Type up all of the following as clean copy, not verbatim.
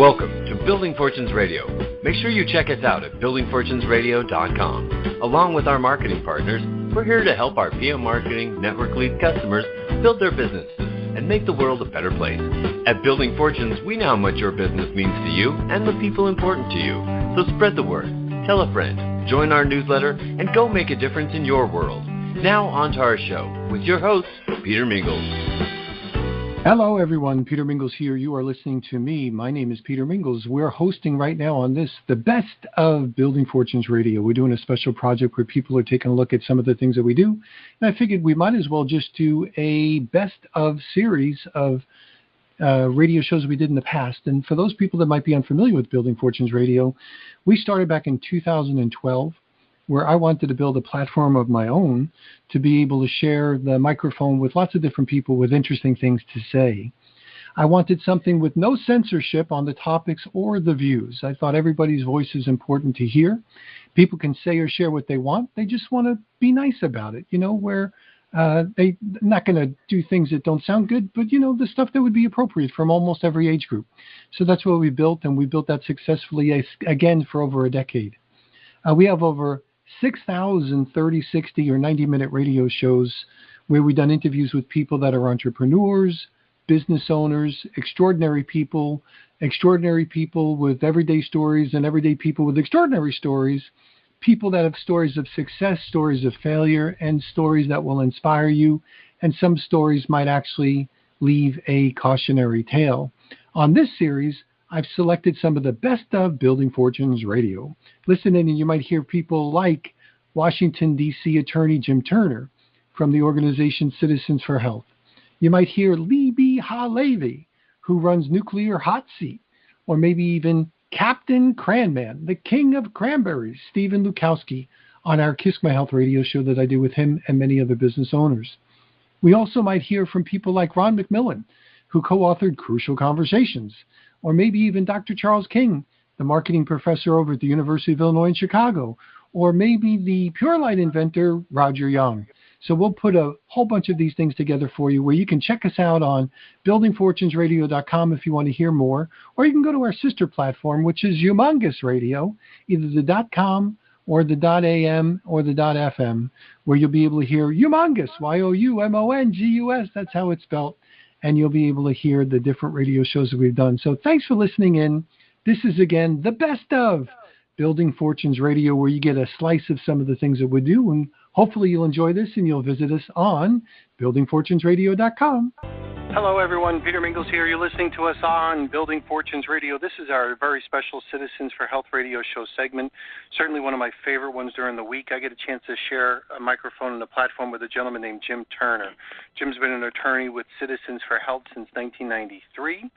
Welcome to Building Fortunes Radio. Make sure you check us out at buildingfortunesradio.com. Along with our marketing partners, we're here to help our PM Marketing Network Lead customers build their businesses and make the world a better place. At Building Fortunes, we know how much your business means to you and the people important to you. So spread the word, tell a friend, join our newsletter, and go make a difference in your world. Now on to our show with your host, Peter Mingils. Hello, everyone. Peter Mingils here. You are listening to me. My name is Peter Mingils. We're hosting right now on this, the best of Building Fortunes Radio. We're doing a special project where people are taking a look at some of the things that we do. And I figured we might as well just do a best of series of radio shows we did in the past. And for those people that might be unfamiliar with Building Fortunes Radio, we started back in 2012. Where I wanted to build a platform of my own to be able to share the microphone with lots of different people with interesting things to say. I wanted something with no censorship on the topics or the views. I thought everybody's voice is important to hear. People can say or share what they want. They just want to be nice about it, where they're not going to do things that don't sound good, but, the stuff that would be appropriate from almost every age group. So that's what we built, and we built that successfully, again, for over a decade. We have over 6,030, 60, or 90-minute radio shows where we've done interviews with people that are entrepreneurs, business owners, extraordinary people with everyday stories, and everyday people with extraordinary stories, people that have stories of success, stories of failure, and stories that will inspire you, and some stories might actually leave a cautionary tale. On this series, I've selected some of the best of Building Fortunes Radio. Listen in and you might hear people like Washington, D.C. Attorney Jim Turner from the organization Citizens for Health. You might hear Libby Halevi, who runs Nuclear Hot Seat, or maybe even Captain Cranman, the king of cranberries, Stephen Lukowski, on our Kiss My Health radio show that I do with him and many other business owners. We also might hear from people like Ron McMillan, who co-authored Crucial Conversations, or maybe even Dr. Charles King, the marketing professor over at the University of Illinois in Chicago, or maybe the Pure Light inventor, Roger Young. So we'll put a whole bunch of these things together for you where you can check us out on buildingfortunesradio.com if you want to hear more, or you can go to our sister platform, which is Youmongus Radio, either the .com or the .am or the .fm, where you'll be able to hear Youmongus, Youmongus, that's how it's spelled. And you'll be able to hear the different radio shows that we've done. So thanks for listening in. This is, again, the best of Building Fortunes Radio, where you get a slice of some of the things that we do. And hopefully you'll enjoy this and you'll visit us on buildingfortunesradio.com. Hello, everyone. Peter Mingils here. You're listening to us on Building Fortunes Radio. This is our very special Citizens for Health radio show segment, certainly one of my favorite ones during the week. I get a chance to share a microphone and a platform with a gentleman named Jim Turner. Jim's been an attorney with Citizens for Health since 1993.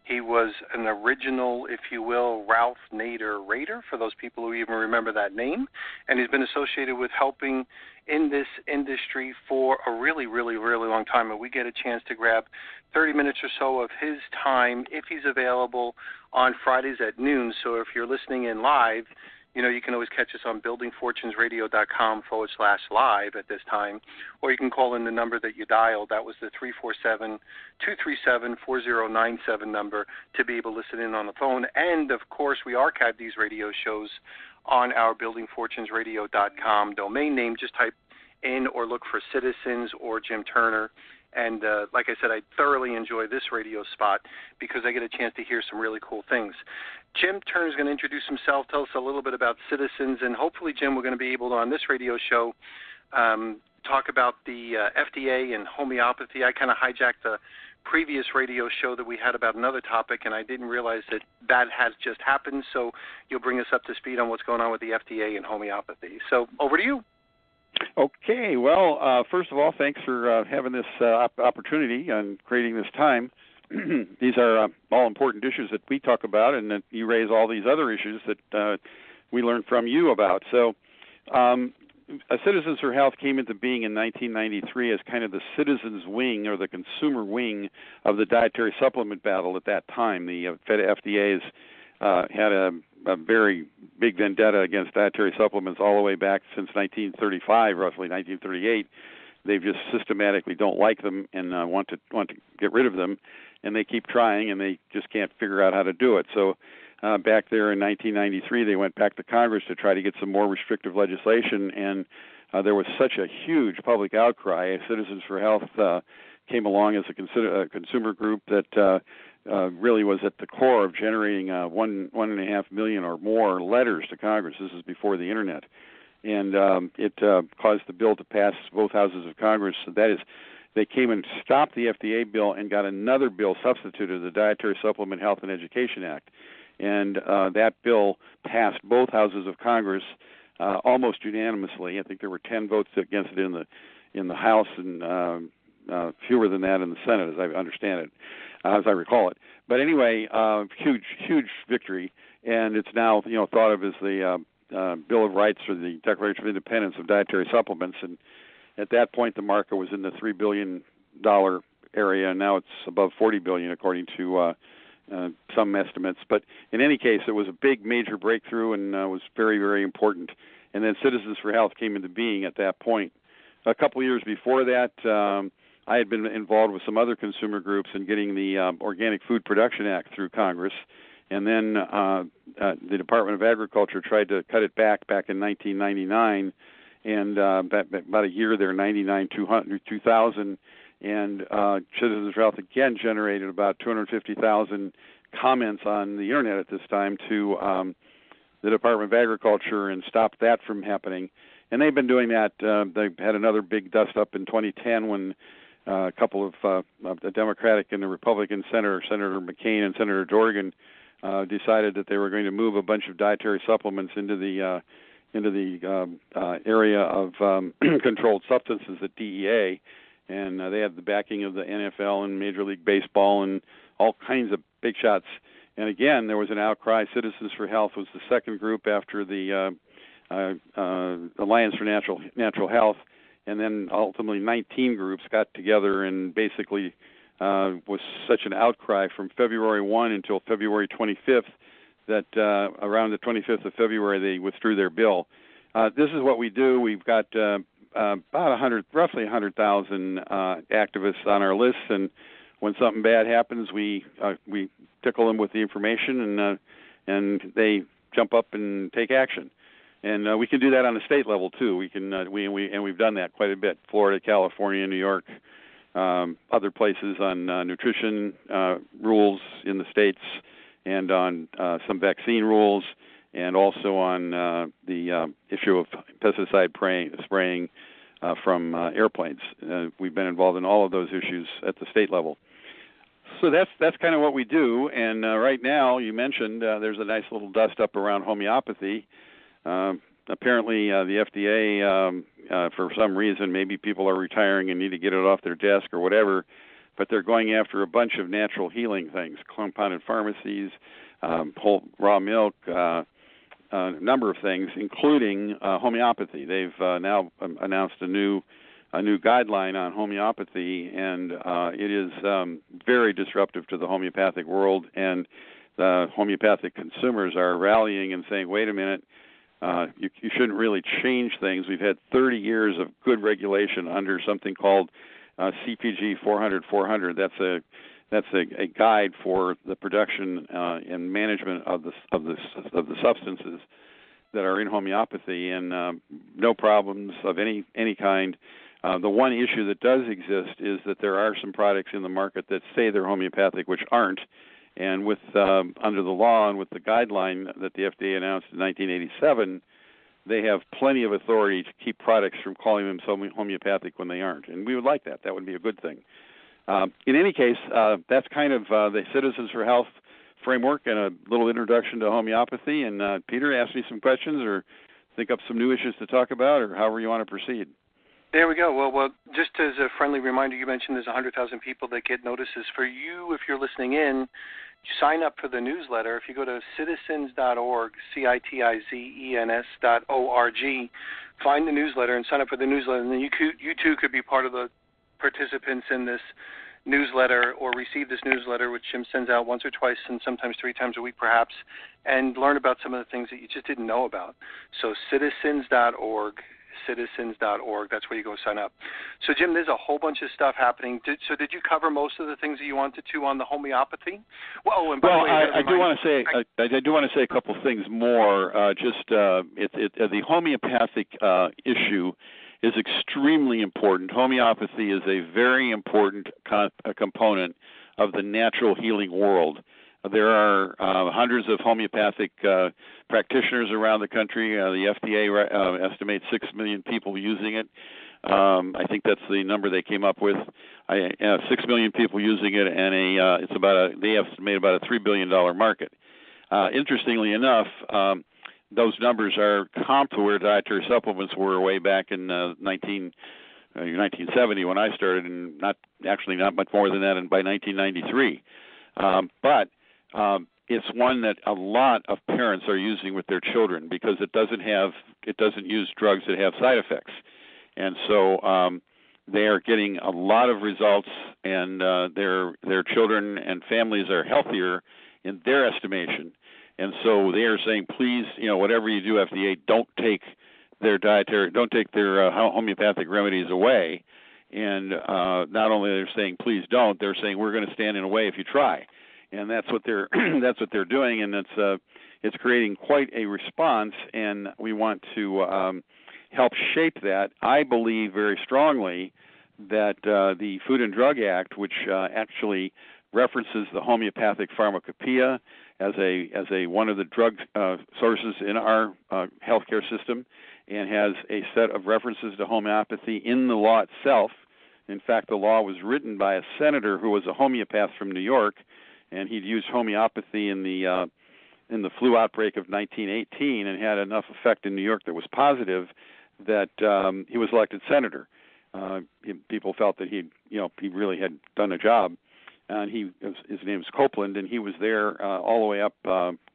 He was an original, if you will, Ralph Nader Raider, for those people who even remember that name. And he's been associated with helping in this industry for a really, really, really long time. And we get a chance to grab 30 minutes or so of his time if he's available on Fridays at noon. So if you're listening in live, you can always catch us on buildingfortunesradio.com/live at this time, or you can call in the number that you dialed. That was the 347-237-4097 number to be able to listen in on the phone. And, of course, we archive these radio shows on our buildingfortunesradio.com domain name. Just type in or look for Citizens or Jim Turner. And like I said, I thoroughly enjoy this radio spot because I get a chance to hear some really cool things. Jim Turner is going to introduce himself, tell us a little bit about Citizens, and hopefully, Jim, we're going to be able to, on this radio show, talk about the FDA and homeopathy. I kind of hijacked the previous radio show that we had about another topic, and I didn't realize that has just happened, so you'll bring us up to speed on what's going on with the FDA and homeopathy. So over to you. Okay. Well, first of all, thanks for having this opportunity and creating this time. These are all important issues that we talk about, and that you raise all these other issues that we learn from you about. So Citizens for Health came into being in 1993 as kind of the citizens wing or the consumer wing of the dietary supplement battle at that time. The FDA's had a very big vendetta against dietary supplements all the way back since 1935, roughly 1938, they just systematically don't like them and want to get rid of them, and they keep trying, and they just can't figure out how to do it. So back there in 1993, they went back to Congress to try to get some more restrictive legislation, and there was such a huge public outcry. Citizens for Health came along as a consumer group that really was at the core of generating 1.5 million or more letters to Congress. This is before the Internet. And it caused the bill to pass both houses of Congress. So that is, they came and stopped the FDA bill and got another bill substituted, the Dietary Supplement Health and Education Act. And that bill passed both houses of Congress almost unanimously. I think there were 10 votes against it in the House and fewer than that in the Senate, as I understand it, as I recall it. But anyway, huge victory, and it's now thought of as the Bill of Rights or the Declaration of Independence of dietary supplements. And at that point, the market was in the $3 billion area, and now it's above $40 billion according to some estimates. But in any case, it was a big, major breakthrough and was very, very important. And then Citizens for Health came into being at that point. A couple of years before that, I had been involved with some other consumer groups in getting the Organic Food Production Act through Congress. And then the Department of Agriculture tried to cut it back in 1999, and about a year there, 2000, and Citizens for Health again generated about 250,000 comments on the Internet at this time to the Department of Agriculture and stopped that from happening. And they've been doing that. They had another big dust-up in 2010 when a couple of the Democratic and the Republican Senator McCain and Senator Dorgan, decided that they were going to move a bunch of dietary supplements into the area of controlled substances at DEA, and they had the backing of the NFL and Major League Baseball and all kinds of big shots. And again, there was an outcry. Citizens for Health was the second group after the Alliance for Natural Health, and then ultimately 19 groups got together and basically was such an outcry from February 1 until February 25th that around the 25th of February they withdrew their bill. This is what we do. We've got roughly 100,000 activists on our list, and when something bad happens, we tickle them with the information, and they jump up and take action. And we can do that on a state level too. We can we've done that quite a bit. Florida, California, New York. Other places on nutrition rules in the states, and on some vaccine rules, and also on the issue of pesticide spraying from airplanes. We've been involved in all of those issues at the state level. So that's kind of what we do. And right now, you mentioned there's a nice little dust up around homeopathy. Apparently, the FDA, for some reason, maybe people are retiring and need to get it off their desk or whatever, but they're going after a bunch of natural healing things, compounded pharmacies, whole raw milk, a number of things, including homeopathy. They've now announced a new guideline on homeopathy, and it is very disruptive to the homeopathic world, and the homeopathic consumers are rallying and saying, wait a minute, you shouldn't really change things. We've had 30 years of good regulation under something called CPG 400. That's a guide for the production and management of the substances that are in homeopathy, and no problems of any kind. The one issue that does exist is that there are some products in the market that say they're homeopathic, which aren't. And with under the law and with the guideline that the FDA announced in 1987, they have plenty of authority to keep products from calling them homeopathic when they aren't. And we would like that. That would be a good thing. In any case, that's kind of the Citizens for Health framework and a little introduction to homeopathy. And Peter, ask me some questions or think up some new issues to talk about, or however you want to proceed. There we go. Well, just as a friendly reminder, you mentioned there's 100,000 people that get notices. For you, if you're listening in, sign up for the newsletter. If you go to citizens.org, citizens.org, find the newsletter and sign up for the newsletter, and then you too could be part of the participants in this newsletter or receive this newsletter, which Jim sends out once or twice and sometimes 3 times a week perhaps, and learn about some of the things that you just didn't know about. So citizens.org, citizens.org. That's where you go sign up. So, Jim, there's a whole bunch of stuff happening. Did you cover most of the things that you wanted to on the homeopathy? Well, and by the way, I do want to say a couple things more. The homeopathic issue is extremely important. Homeopathy is a very important component of the natural healing world. There are hundreds of homeopathic practitioners around the country. The FDA estimates 6 million people using it. I think that's the number they came up with. 6 million people using it, and they estimate about a $3 billion market. Interestingly enough, those numbers are comp to where dietary supplements were way back in 1970 when I started, and not much more than that by 1993. But it's one that a lot of parents are using with their children because it doesn't use drugs that have side effects, and so they are getting a lot of results, and their children and families are healthier in their estimation. And so they are saying, please, whatever you do, FDA, don't take their homeopathic remedies away. And not only are they saying, please don't, they're saying we're going to stand in the way if you try. And that's what they're doing, and it's creating quite a response. And we want to help shape that. I believe very strongly that the Food and Drug Act, which actually references the homeopathic pharmacopoeia as a one of the drug sources in our healthcare system, and has a set of references to homeopathy in the law itself. In fact, the law was written by a senator who was a homeopath from New York, and he'd used homeopathy in the flu outbreak of 1918 and had enough effect in New York that was positive that he was elected senator. People felt that he really had done a job. And his name is Copeland, and he was there all the way up,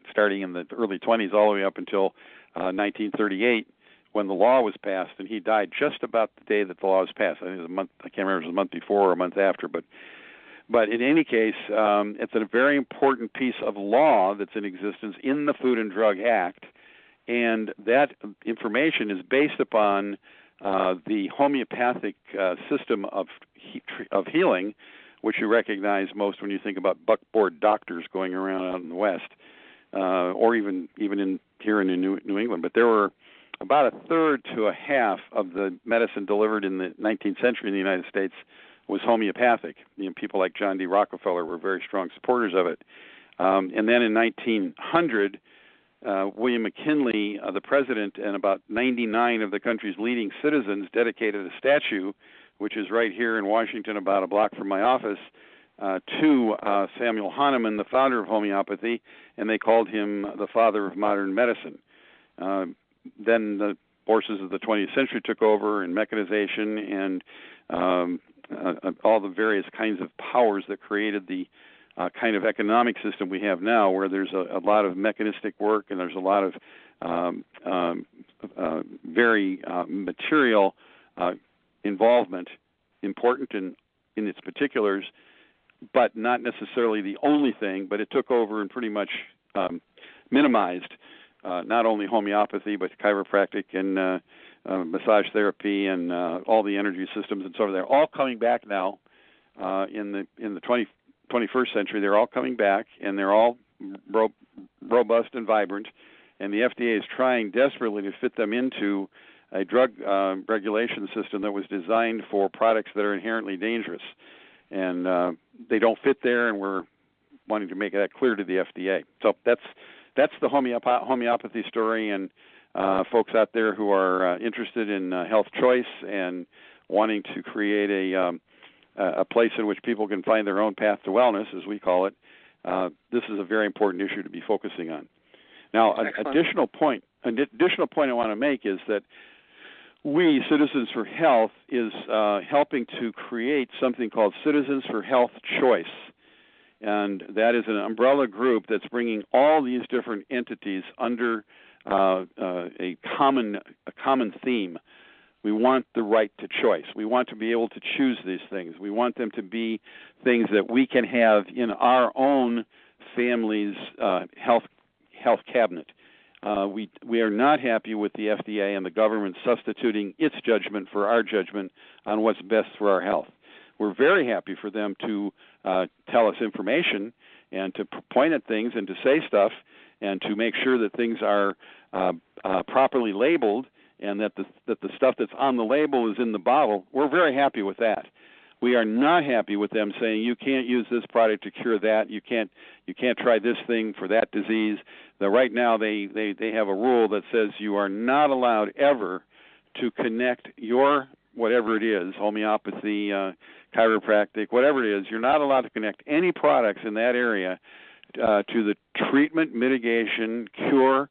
starting in the early 20s, all the way up until 1938, when the law was passed. And he died just about the day that the law was passed. I think it was a month. I can't remember if it was a month before or a month after. But in any case, it's a very important piece of law that's in existence in the Food and Drug Act, and that information is based upon the homeopathic system of healing, which you recognize most when you think about buckboard doctors going around out in the West, or even here in New England. But there were about a third to a half of the medicine delivered in the 19th century in the United States was homeopathic. People like John D. Rockefeller were very strong supporters of it. And then in 1900, William McKinley, the president, and about 99 of the country's leading citizens dedicated a statue, which is right here in Washington, about a block from my office, to Samuel Hahnemann, the founder of homeopathy, and they called him the father of modern medicine. Then the forces of the 20th century took over, and mechanization and all the various kinds of powers that created the kind of economic system we have now, where there's a lot of mechanistic work and there's a lot of very material involvement, important in its particulars, but not necessarily the only thing. But it took over and pretty much minimized not only homeopathy, but chiropractic and massage therapy and all the energy systems and so on. They're all coming back now in the 21st century. They're all coming back, and they're all robust and vibrant. And the FDA is trying desperately to fit them into a drug regulation system that was designed for products that are inherently dangerous. And they don't fit there, and we're wanting to make that clear to the FDA. So that's the homeopathy story, and folks out there who are interested in health choice and wanting to create a place in which people can find their own path to wellness, as we call it, this is a very important issue to be focusing on. Now, an additional point I want to make is that we, Citizens for Health, is helping to create something called Citizens for Health Choice. And that is an umbrella group that's bringing all these different entities under a common theme. We want the right to choice. We want to be able to choose these things. We want them to be things that we can have in our own family's health cabinet. We are not happy with the FDA and the government substituting its judgment for our judgment on what's best for our health. We're very happy for them to tell us information and to point at things and to say stuff and to make sure that things are properly labeled and that the stuff that's on the label is in the bottle. We're very happy with that. We are not happy with them saying you can't use this product to cure that. You can't try this thing for that disease. Right now they have a rule that says you are not allowed ever to connect your whatever it is, homeopathy, chiropractic, whatever it is. You're not allowed to connect any products in that area to the treatment, mitigation, cure,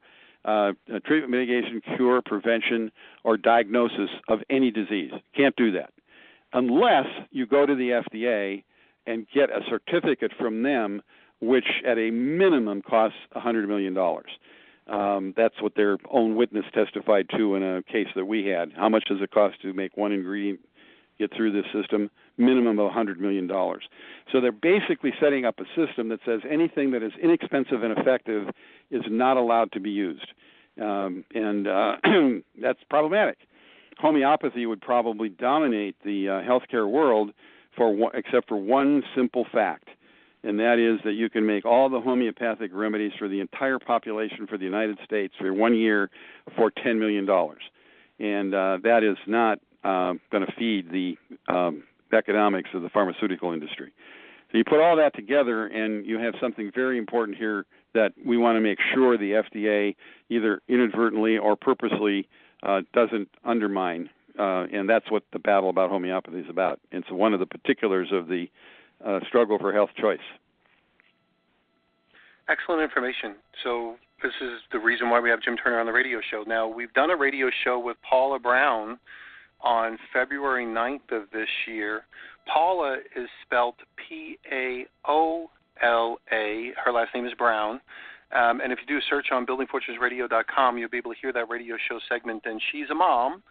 prevention, or diagnosis of any disease. Can't do that unless you go to the FDA and get a certificate from them, which at a minimum costs $100 million. That's what their own witness testified to in a case that we had. How much does it cost to make one ingredient get through this system? Minimum of $100 million. So they're basically setting up a system that says anything that is inexpensive and effective is not allowed to be used. And that's problematic. Homeopathy would probably dominate the healthcare world except for one simple fact, and that is that you can make all the homeopathic remedies for the entire population for the United States for 1 year for $10 million. And that is not going to feed the economics of the pharmaceutical industry. So you put all that together, and you have something very important here that we want to make sure the FDA either inadvertently or purposely doesn't undermine, and that's what the battle about homeopathy is about. It's one of the particulars of the struggle for health choice. Excellent information. So this is the reason why we have Jim Turner on the radio show. Now, we've done a radio show with Paula Brown on February 9th of this year. Paula is spelled Paola. Her last name is Brown. And if you do a search on buildingfortunesradio.com, you'll be able to hear that radio show segment. And she's a mom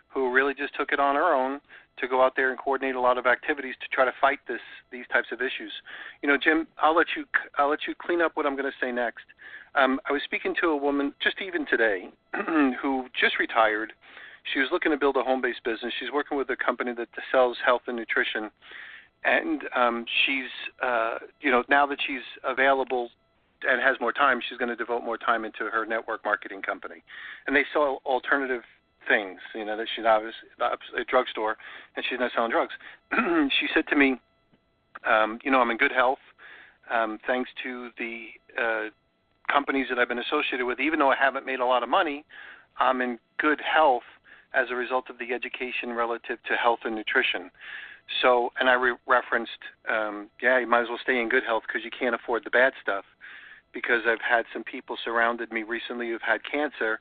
who really just took it on her own to go out there and coordinate a lot of activities to try to fight these types of issues. You know, Jim, I'll let you clean up what I'm going to say next. I was speaking to a woman just even today who just retired. She was looking to build a home-based business. She's working with a company that sells health and nutrition. And she's, now that she's available and has more time, she's going to devote more time into her network marketing company. And they sell alternative things, that she's obviously a drugstore, and she's not selling drugs. She said to me, I'm in good health thanks to the companies that I've been associated with. Even though I haven't made a lot of money, I'm in good health as a result of the education relative to health and nutrition. So, and I referenced, you might as well stay in good health because you can't afford the bad stuff, because I've had some people surrounded me recently who've had cancer,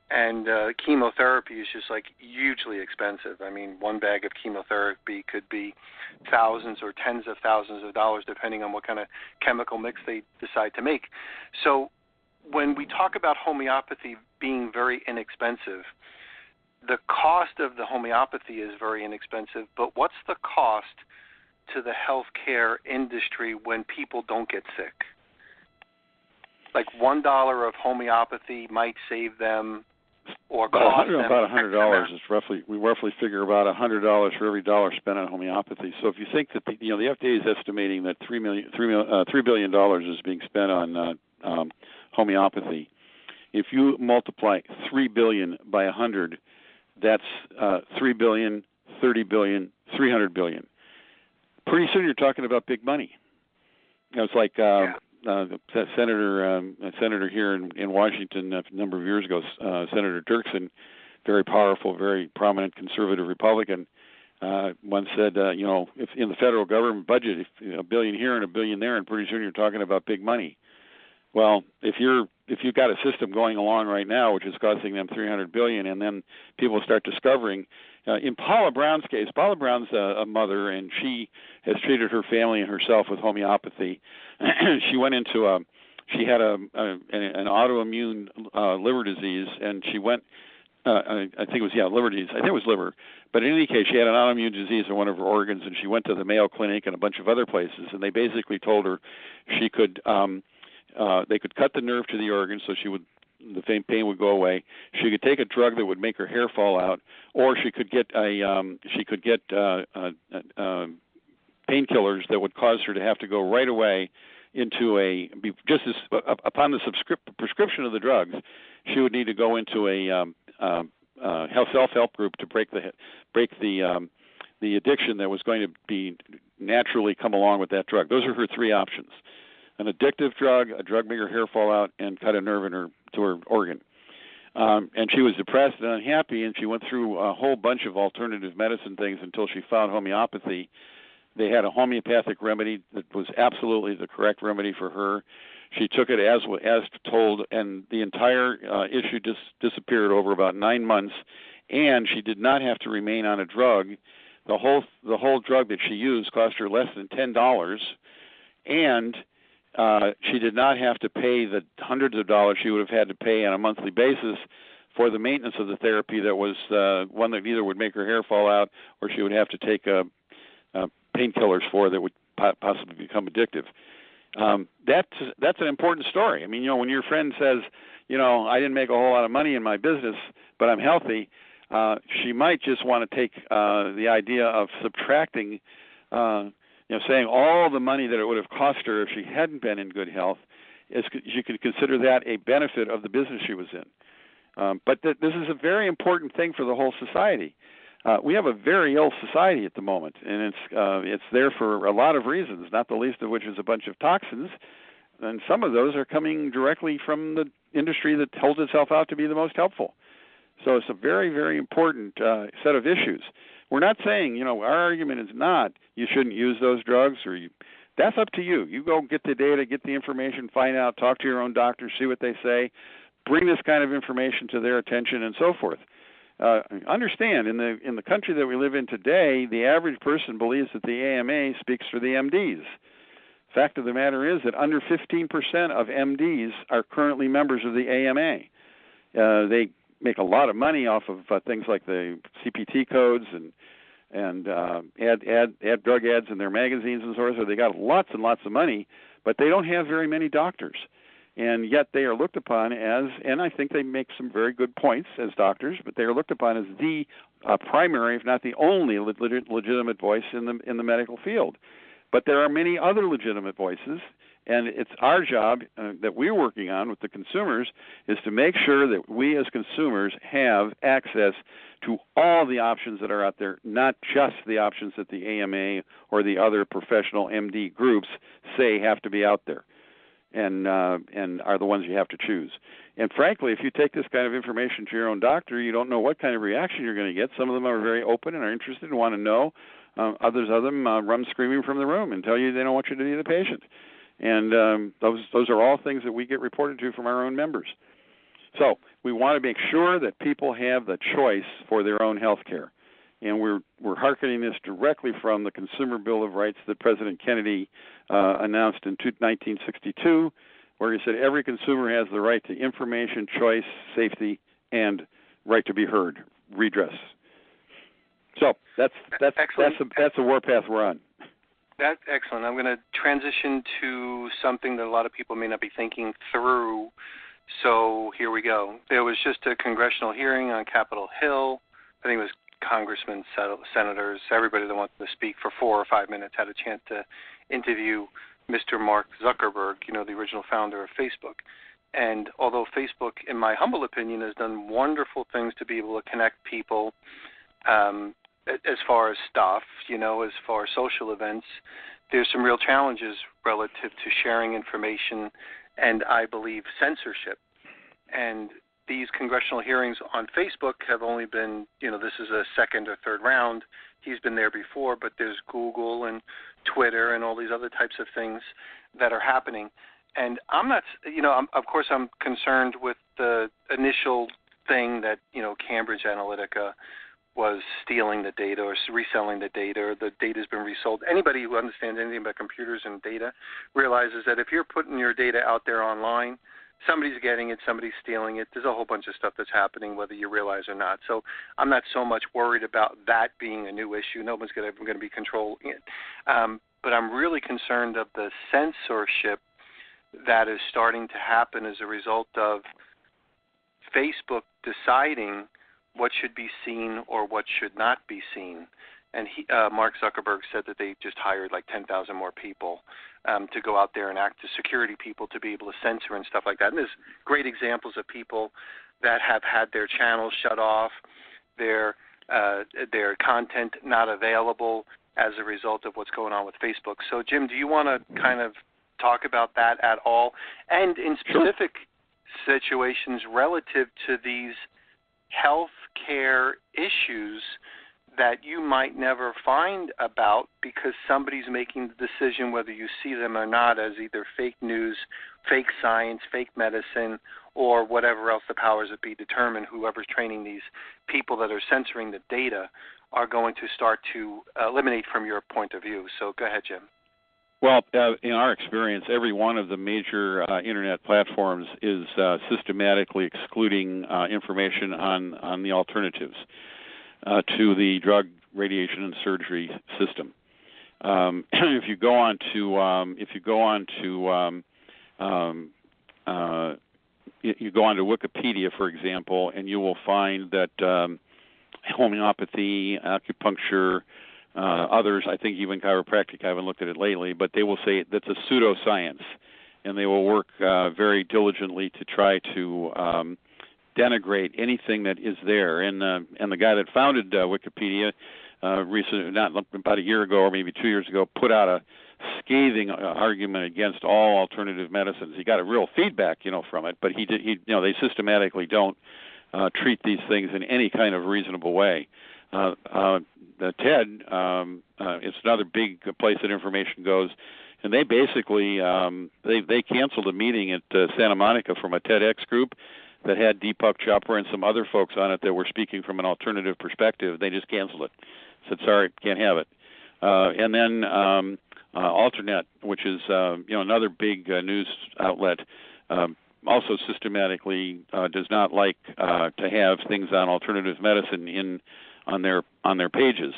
and chemotherapy is just like hugely expensive. I mean, one bag of chemotherapy could be thousands or tens of thousands of dollars depending on what kind of chemical mix they decide to make. So when we talk about homeopathy being very inexpensive, the cost of the homeopathy is very inexpensive, but what's the cost to the healthcare industry when people don't get sick? Like $1 of homeopathy might save them or cost them about $100 is we roughly figure about $100 for every dollar spent on homeopathy. So if you think that the FDA is estimating that $3 billion is being spent on homeopathy, if you multiply $3 billion by 100, that's $3 billion, $30 billion, $300 billion. Pretty soon you're talking about big money. It's like a senator here in Washington a number of years ago, Senator Dirksen, very powerful, very prominent conservative Republican, once said, if in the federal government budget, if $1 billion here and $1 billion there, and pretty soon you're talking about big money. Well, if you've got a system going along right now which is costing them $300 billion, and then people start discovering, in Paula Brown's case, Paula Brown's a mother, and she has treated her family and herself with homeopathy. She went into she had an autoimmune liver disease, and she went. I think it was liver disease. I think it was liver, but in any case, she had an autoimmune disease in one of her organs, and she went to the Mayo Clinic and a bunch of other places, and they basically told her she could. They could cut the nerve to the organ, so she would the pain would go away. She could take a drug that would make her hair fall out, or she could get painkillers that would cause her to have to go right away into upon the prescription of the drugs. She would need to go into a self-help group to break the addiction that was going to be naturally come along with that drug. Those are her three options: an addictive drug, a drug make her hair fall out, and cut a nerve to her organ. And she was depressed and unhappy, and she went through a whole bunch of alternative medicine things until she found homeopathy. They had a homeopathic remedy that was absolutely the correct remedy for her. She took it as told, and the entire issue disappeared over about 9 months, and she did not have to remain on a drug. The whole drug that she used cost her less than $10, and she did not have to pay the hundreds of dollars she would have had to pay on a monthly basis for the maintenance of the therapy that was one that either would make her hair fall out or she would have to take painkillers for that would possibly become addictive. That's an important story. I mean, when your friend says, I didn't make a whole lot of money in my business, but I'm healthy, she might just want to take the idea of subtracting, saying all the money that it would have cost her if she hadn't been in good health, she could consider that a benefit of the business she was in. But this is a very important thing for the whole society. We have a very ill society at the moment, and it's there for a lot of reasons, not the least of which is a bunch of toxins, and some of those are coming directly from the industry that holds itself out to be the most helpful. So it's a very, very important set of issues. We're not saying, our argument is not you shouldn't use those drugs, that's up to you. You go get the data, get the information, find out, talk to your own doctor, see what they say, bring this kind of information to their attention, and so forth. Understand, in the country that we live in today, the average person believes that the AMA speaks for the MDs. Fact of the matter is that under 15% of MDs are currently members of the AMA. They make a lot of money off of things like the CPT codes and add drug ads in their magazines and so forth. So they got lots and lots of money, but they don't have very many doctors. And yet they are looked upon as, and I think they make some very good points as doctors, but they are looked upon as the primary, if not the only, legitimate voice in the medical field. But there are many other legitimate voices, and it's our job that we're working on with the consumers is to make sure that we as consumers have access to all the options that are out there, not just the options that the AMA or the other professional MD groups say have to be out there. And are the ones you have to choose. And frankly, if you take this kind of information to your own doctor, you don't know what kind of reaction you're going to get. Some of them are very open and are interested and want to know. Others of them run screaming from the room and tell you they don't want you to be the patient. And those are all things that we get reported to from our own members. So we want to make sure that people have the choice for their own health care. And we're hearkening this directly from the Consumer Bill of Rights that President Kennedy announced in 1962, where he said every consumer has the right to information, choice, safety, and right to be heard, redress. So that's the warpath we're on. That's excellent. I'm going to transition to something that a lot of people may not be thinking through. So here we go. There was just a congressional hearing on Capitol Hill. I think it was congressmen, senators, everybody that wanted to speak for 4 or 5 minutes had a chance to interview Mr. Mark Zuckerberg, the original founder of Facebook. And although Facebook, in my humble opinion, has done wonderful things to be able to connect people as far as stuff, as far as social events, there's some real challenges relative to sharing information and, I believe, censorship. And these congressional hearings on Facebook have only been, this is a second or third round. He's been there before, but there's Google and Twitter and all these other types of things that are happening. And I'm not, of course I'm concerned with the initial thing that, Cambridge Analytica was stealing the data or reselling the data, or the data's been resold. Anybody who understands anything about computers and data realizes that if you're putting your data out there online, somebody's getting it, somebody's stealing it. There's a whole bunch of stuff that's happening, whether you realize or not. So I'm not so much worried about that being a new issue. No one's going to be controlling it. But I'm really concerned of the censorship that is starting to happen as a result of Facebook deciding what should be seen or what should not be seen. And Mark Zuckerberg said that they just hired like 10,000 more people to go out there and act as security people to be able to censor and stuff like that. And there's great examples of people that have had their channels shut off, their content not available as a result of what's going on with Facebook. So, Jim, do you want to kind of talk about that at all? And in specific situations relative to these health care issues that you might never find about because somebody's making the decision whether you see them or not as either fake news, fake science, fake medicine, or whatever else the powers that be determine. Whoever's training these people that are censoring the data are going to start to eliminate from your point of view. So go ahead, Jim. Well, in our experience, every one of the major Internet platforms is systematically excluding information on the alternatives to the drug, radiation, and surgery system. If you go on to Wikipedia, for example, and you will find that homeopathy, acupuncture, others, I think even chiropractic, I haven't looked at it lately, but they will say that's a pseudoscience, and they will work very diligently to try to denigrate anything that is there. And the guy that founded Wikipedia recently, not about a year ago or maybe 2 years ago, put out a scathing argument against all alternative medicines. He got a real feedback, from it, but they systematically don't treat these things in any kind of reasonable way. The TED, it's another big place that information goes, and they basically they canceled a meeting at Santa Monica from a TEDx group that had Deepak Chopra and some other folks on it that were speaking from an alternative perspective. They just canceled it. Said, sorry, can't have it. And then Alternet, which is another big news outlet, also systematically does not like to have things on alternative medicine on their pages.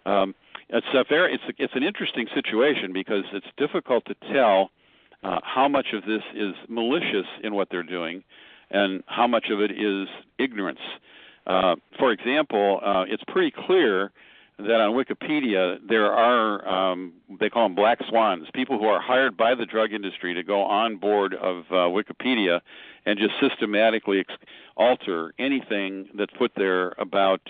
It's an interesting situation because it's difficult to tell how much of this is malicious in what they're doing and how much of it is ignorance. For example, it's pretty clear that on Wikipedia there are, they call them black swans, people who are hired by the drug industry to go on board of Wikipedia and just systematically alter anything that's put there about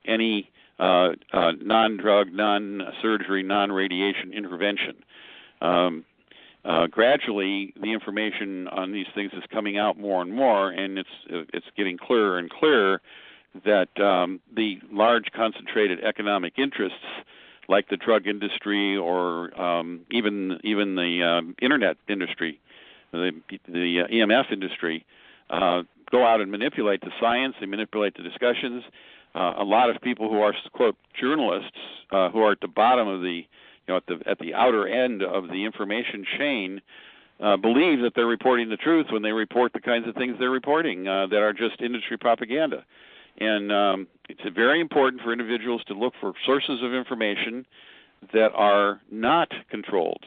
any non-drug, non-surgery, non-radiation intervention. Gradually, the information on these things is coming out more and more, and it's getting clearer and clearer that the large concentrated economic interests, like the drug industry or even the internet industry, the EMF industry, go out and manipulate the science. They manipulate the discussions. A lot of people who are, quote, journalists, who are at the bottom of the at the outer end of the information chain, believe that they're reporting the truth when they report the kinds of things they're reporting that are just industry propaganda. And it's very important for individuals to look for sources of information that are not controlled.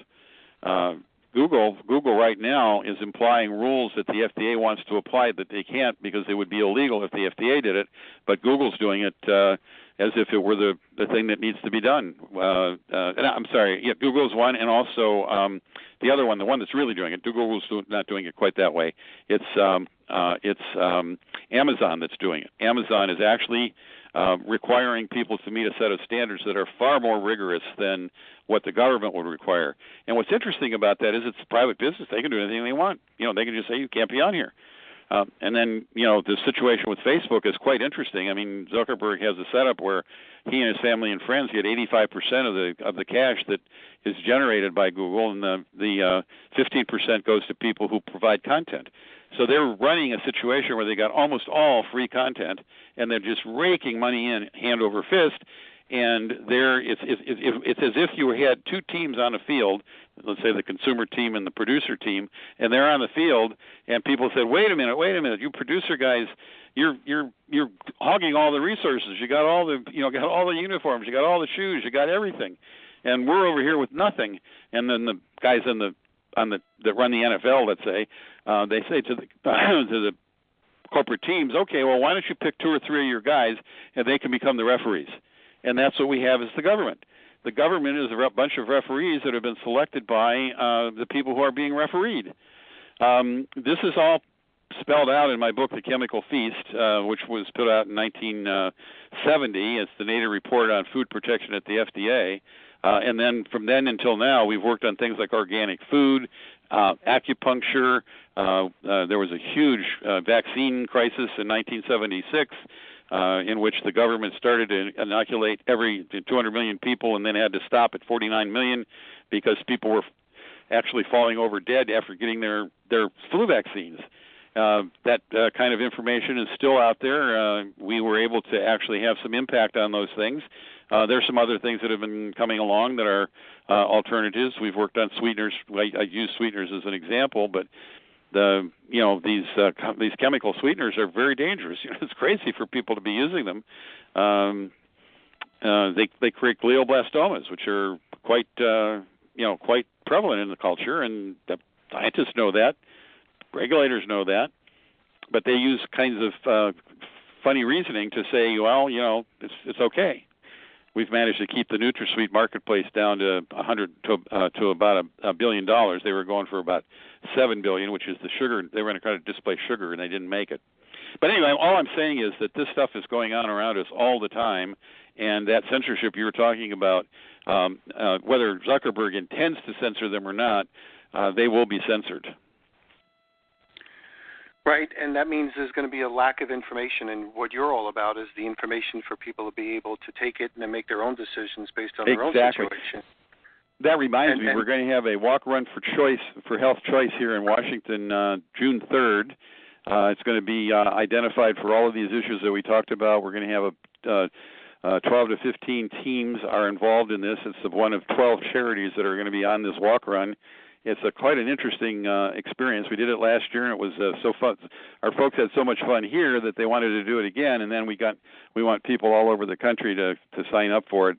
Google right now is implying rules that the FDA wants to apply that they can't because they would be illegal if the FDA did it, but Google's doing it as if it were the thing that needs to be done. I'm sorry, yeah, Google's one, and also the other one, the one that's really doing it. Google's not doing it quite that way. It's Amazon that's doing it. Amazon is actually requiring people to meet a set of standards that are far more rigorous than what the government would require. And what's interesting about that is it's private business. They can do anything they want. They can just say you can't be on here. And then, the situation with Facebook is quite interesting. I mean, Zuckerberg has a setup where he and his family and friends get 85% of the cash that is generated by Google, and the 15% goes to people who provide content. So they're running a situation where they got almost all free content, and they're just raking money in hand over fist. And it's as if you had two teams on a field, let's say the consumer team and the producer team, and they're on the field, and people said, wait a minute, you producer guys, you're hogging all the resources. You got all the uniforms, you got all the shoes, you got everything, and we're over here with nothing. And then the guys that run the NFL, let's say, they say to the corporate teams, okay, well, why don't you pick 2 or 3 of your guys and they can become the referees? And that's what we have as the government. The government is a bunch of referees that have been selected by the people who are being refereed. This is all spelled out in my book, The Chemical Feast, which was put out in 1970. It's the Native Report on Food Protection at the FDA. And then from then until now, we've worked on things like organic food, acupuncture. There was a huge vaccine crisis in 1976 in which the government started to inoculate every 200 million people and then had to stop at 49 million because people were actually falling over dead after getting their flu vaccines. That kind of information is still out there. We were able to actually have some impact on those things. There's some other things that have been coming along that are alternatives. We've worked on sweeteners. I use sweeteners as an example, but these chemical sweeteners are very dangerous. It's crazy for people to be using them. They create glioblastomas, which are quite prevalent in the culture, and the scientists know that. Regulators know that, but they use kinds of funny reasoning to say, well, it's okay. We've managed to keep the NutraSweet marketplace down to to about $1 billion. They were going for about $7 billion, which is the sugar. They were going to try to displace sugar, and they didn't make it. But anyway, all I'm saying is that this stuff is going on around us all the time, and that censorship you were talking about, whether Zuckerberg intends to censor them or not, they will be censored. Right, and that means there's going to be a lack of information, and what you're all about is the information for people to be able to take it and then make their own decisions based on their own situation. That reminds me, we're going to have a walk-run for health choice here in Washington June 3rd. It's going to be identified for all of these issues that we talked about. We're going to have 12 to 15 teams are involved in this. It's one of 12 charities that are going to be on this walk-run. It's quite an interesting experience. We did it last year, and it was so fun. Our folks had so much fun here that they wanted to do it again, and then we want people all over the country to sign up for it.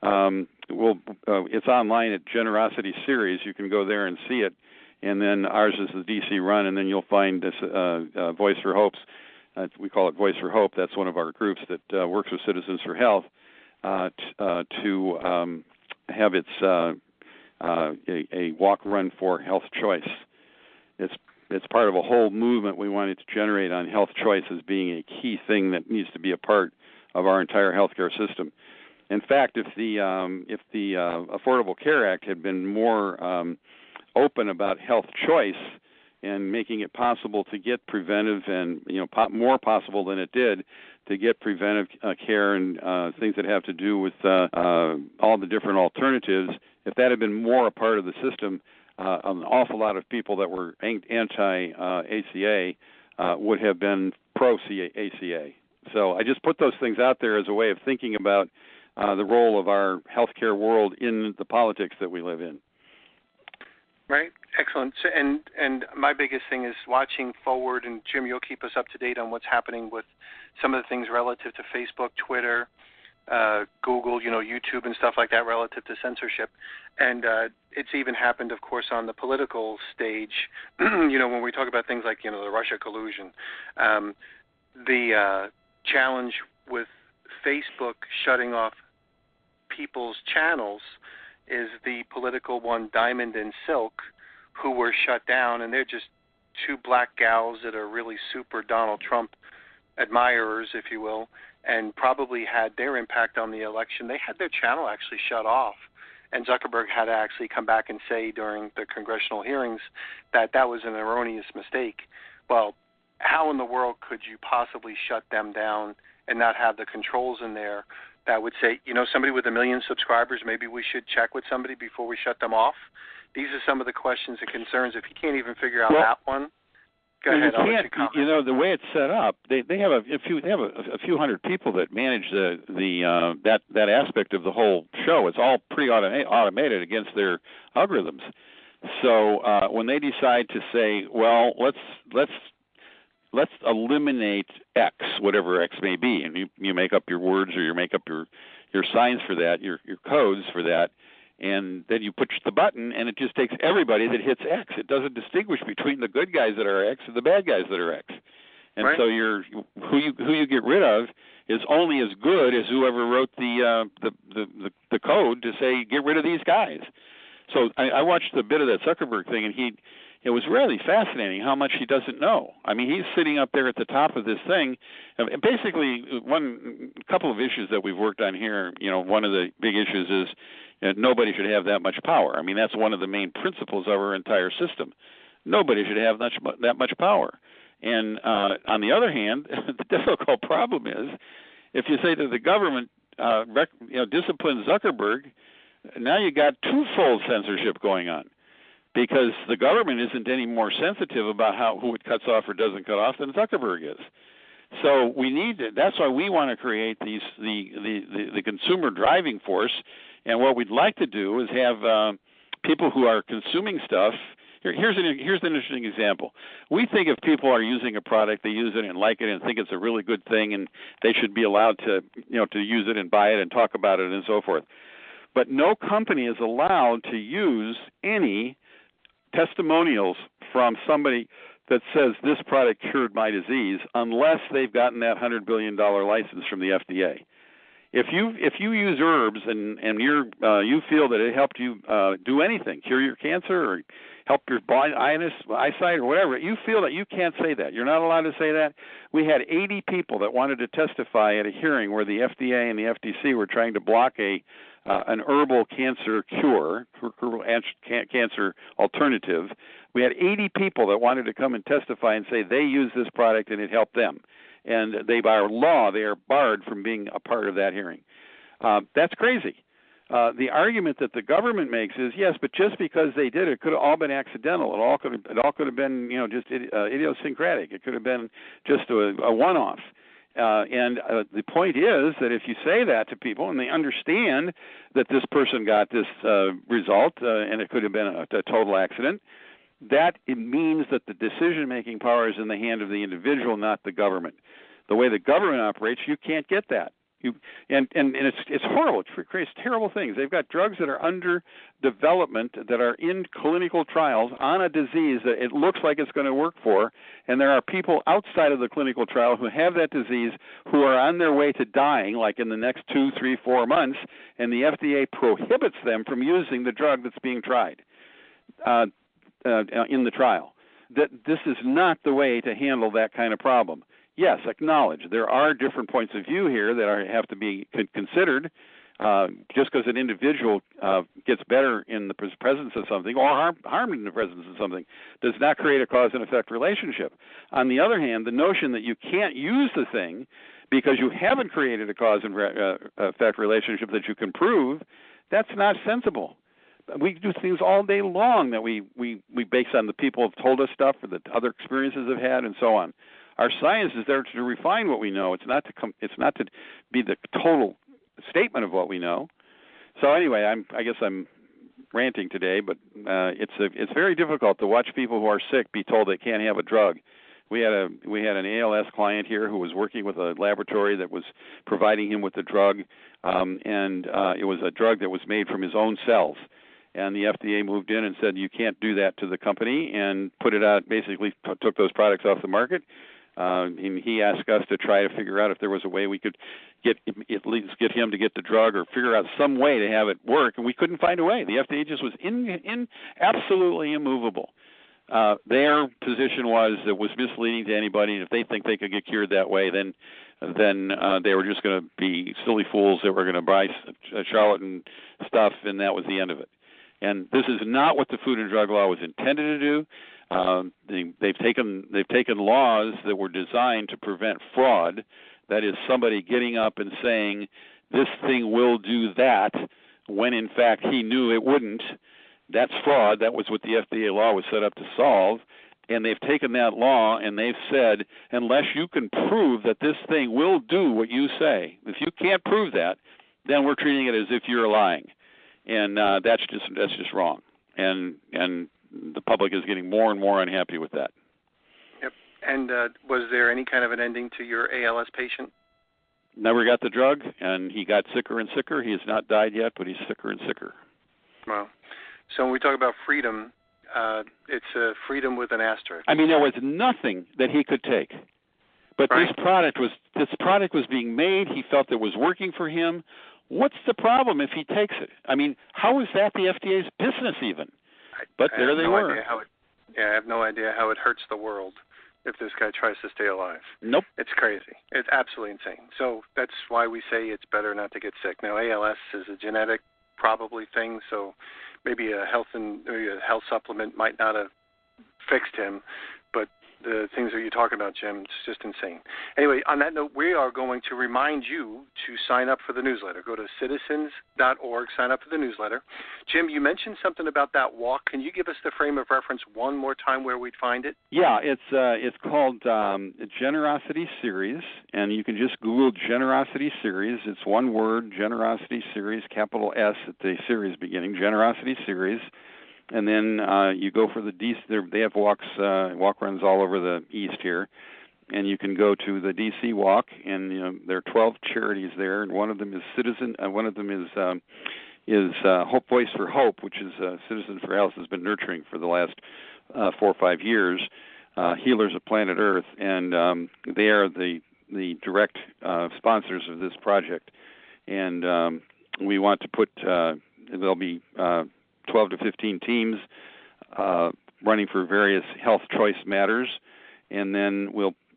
It's online at Generosity Series. You can go there and see it, and then ours is the DC run, and then you'll find this Voice for Hope's. We call it Voice for Hope. That's one of our groups that works with Citizens for Health to have its a walk-run for health choice. It's part of a whole movement we wanted to generate on health choice as being a key thing that needs to be a part of our entire healthcare system. In fact, if the Affordable Care Act had been more open about health choice and making it possible to get preventive and more possible than it did to get preventive care and things that have to do with all the different alternatives, if that had been more a part of the system, an awful lot of people that were anti-ACA would have been pro-ACA. So I just put those things out there as a way of thinking about the role of our healthcare world in the politics that we live in. Right. Excellent. So, and my biggest thing is watching forward, and Jim, you'll keep us up to date on what's happening with some of the things relative to Facebook, Twitter, Google, YouTube and stuff like that relative to censorship. And it's even happened, of course, on the political stage, when we talk about things like, the Russia collusion. The challenge with Facebook shutting off people's channels is the political one, Diamond and Silk, who were shut down, and they're just two black gals that are really super Donald Trump admirers, if you will, and probably had their impact on the election. They had their channel actually shut off, and Zuckerberg had to actually come back and say during the congressional hearings that that was an erroneous mistake. Well, how in the world could you possibly shut them down and not have the controls in there that would say, somebody with 1 million subscribers, maybe we should check with somebody before we shut them off? These are some of the questions and concerns. If you can't even figure out that one, go ahead. I'll let you comment. The way it's set up, they have a few hundred people that manage that aspect of the whole show. It's all pretty automated against their algorithms. So when they decide to say, well, let's eliminate X, whatever X may be, and you make up your words or you make up your signs for that, your codes for that, and then you push the button, and it just takes everybody that hits X. It doesn't distinguish between the good guys that are X and the bad guys that are X. And so who you get rid of is only as good as whoever wrote the code to say get rid of these guys. So I watched a bit of that Zuckerberg thing, and it was really fascinating how much he doesn't know. I mean, he's sitting up there at the top of this thing. And basically, a couple of issues that we've worked on here, one of the big issues is nobody should have that much power. I mean, that's one of the main principles of our entire system. Nobody should have that much power. And on the other hand, the difficult problem is if you say that the government disciplines Zuckerberg, now you got twofold censorship going on, because the government isn't any more sensitive about who it cuts off or doesn't cut off than Zuckerberg is. So we need to. That's why we want to create the consumer driving force. And what we'd like to do is have people who are consuming stuff. Here's an interesting example. We think if people are using a product, they use it and like it and think it's a really good thing, and they should be allowed to use it and buy it and talk about it and so forth. But no company is allowed to use any testimonials from somebody that says this product cured my disease unless they've gotten that $100 billion license from the FDA. If you use herbs and you feel that it helped you do anything, cure your cancer or help your eyesight or whatever, you feel that you can't say that. You're not allowed to say that. We had 80 people that wanted to testify at a hearing where the FDA and the FTC were trying to block an herbal cancer cure, cancer alternative. We had 80 people that wanted to come and testify and say they used this product and it helped them. And by law, they are barred from being a part of that hearing. That's crazy. The argument that the government makes is, yes, but just because they did it could have all been accidental. It all could have been, just idiosyncratic. It could have been just a one-off. And the point is that if you say that to people and they understand that this person got this result and it could have been a total accident, that it means that the decision-making power is in the hand of the individual, not the government. The way the government operates, you can't get that. And it's horrible. It creates terrible things. They've got drugs that are under development that are in clinical trials on a disease that it looks like it's going to work for, and there are people outside of the clinical trial who have that disease who are on their way to dying, like in the next 2, 3, 4 months, and the FDA prohibits them from using the drug that's being tried in the trial. That this is not the way to handle that kind of problem. Yes, acknowledge there are different points of view here that have to be considered. Just because an individual gets better in the presence of something or harmed in the presence of something does not create a cause and effect relationship. On the other hand, the notion that you can't use the thing because you haven't created a cause and effect relationship that you can prove, that's not sensible. We do things all day long that we base on the people have told us stuff or the other experiences have had and so on. Our science is there to refine what we know. It's not to be the total statement of what we know. So anyway, I guess I'm ranting today, but it's very difficult to watch people who are sick be told they can't have a drug. We had an ALS client here who was working with a laboratory that was providing him with the drug, and it was a drug that was made from his own cells. And the FDA moved in and said, you can't do that to the company, and put it out, basically took those products off the market. And he asked us to try to figure out if there was a way we could at least get him to get the drug or figure out some way to have it work, and we couldn't find a way. The FDA just was absolutely immovable. Their position was it was misleading to anybody, and if they think they could get cured that way, then they were just going to be silly fools that were going to buy charlatan stuff, and that was the end of it. And this is not what the Food and Drug Law was intended to do. They've taken laws that were designed to prevent fraud. That is, somebody getting up and saying this thing will do that when in fact he knew it wouldn't. That's fraud. That was what the FDA law was set up to solve. And they've taken that law and they've said, unless you can prove that this thing will do what you say, if you can't prove that, then we're treating it as if you're lying. And that's just wrong. And the public is getting more and more unhappy with that. Yep. And was there any kind of an ending to your ALS patient? Never got the drug, and he got sicker and sicker. He has not died yet, but he's sicker and sicker. Wow. So when we talk about freedom, it's freedom with an asterisk. I mean, there was nothing that he could take. But this product was being made. He felt it was working for him. What's the problem if he takes it? I mean, how is that the FDA's business even? But there they were. I have no idea how it hurts the world if this guy tries to stay alive. Nope. It's crazy. It's absolutely insane. So that's why we say it's better not to get sick. Now, ALS is a genetic probably thing, so maybe a health supplement might not have fixed him, but the things that you're talking about, Jim, it's just insane. Anyway, on that note, we are going to remind you to sign up for the newsletter. Go to citizens.org, sign up for the newsletter. Jim, you mentioned something about that walk. Can you give us the frame of reference one more time where we'd find it? Yeah, it's called Generosity Series, and you can just Google Generosity Series. It's one word, Generosity Series, capital S at the series beginning, Generosity Series. And then you go for the DC. They have walk runs all over the East here, and you can go to the DC walk. And there are 12 charities there, and one of them is Hope Voice for Hope, which is Citizens for Health has been nurturing for the last 4 or 5 years. Healers of Planet Earth, and they are the direct sponsors of this project. And we want to put there'll be 12 to 15 teams running for various health choice matters, and then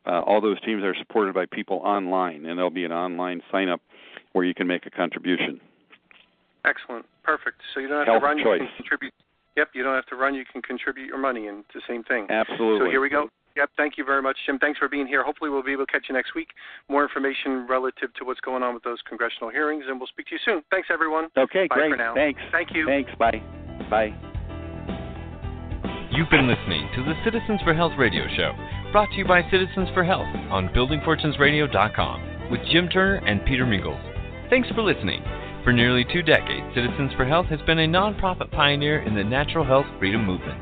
all those teams are supported by people online, and there'll be an online sign-up where you can make a contribution. Excellent. Perfect. So you don't have health to run, choice. You can contribute. Yep, you don't have to run, you can contribute your money, and it's the same thing. Absolutely. So here we go. Yep, thank you very much, Jim. Thanks for being here. Hopefully we'll be able to catch you next week. More information relative to what's going on with those congressional hearings, and we'll speak to you soon. Thanks, everyone. Okay, bye great. For now. Thanks. Thank you. Thanks. Bye. Bye. You've been listening to the Citizens for Health radio show, brought to you by Citizens for Health on buildingfortunesradio.com with Jim Turner and Peter Mingils. Thanks for listening. For nearly 2 decades, Citizens for Health has been a nonprofit pioneer in the natural health freedom movement.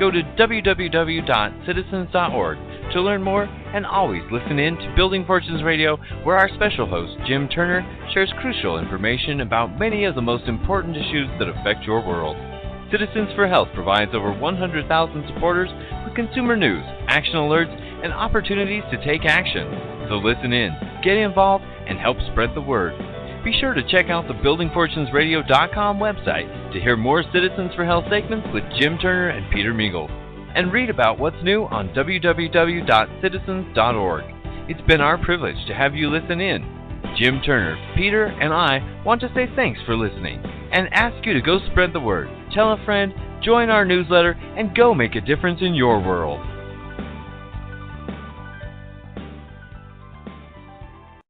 Go to www.citizens.org to learn more, and always listen in to Building Fortunes Radio, where our special host, Jim Turner, shares crucial information about many of the most important issues that affect your world. Citizens for Health provides over 100,000 supporters with consumer news, action alerts, and opportunities to take action. So listen in, get involved, and help spread the word. Be sure to check out the buildingfortunesradio.com website to hear more Citizens for Health segments with Jim Turner and Peter Mingils, and read about what's new on www.citizens.org. It's been our privilege to have you listen in. Jim Turner, Peter, and I want to say thanks for listening and ask you to go spread the word, tell a friend, join our newsletter, and go make a difference in your world.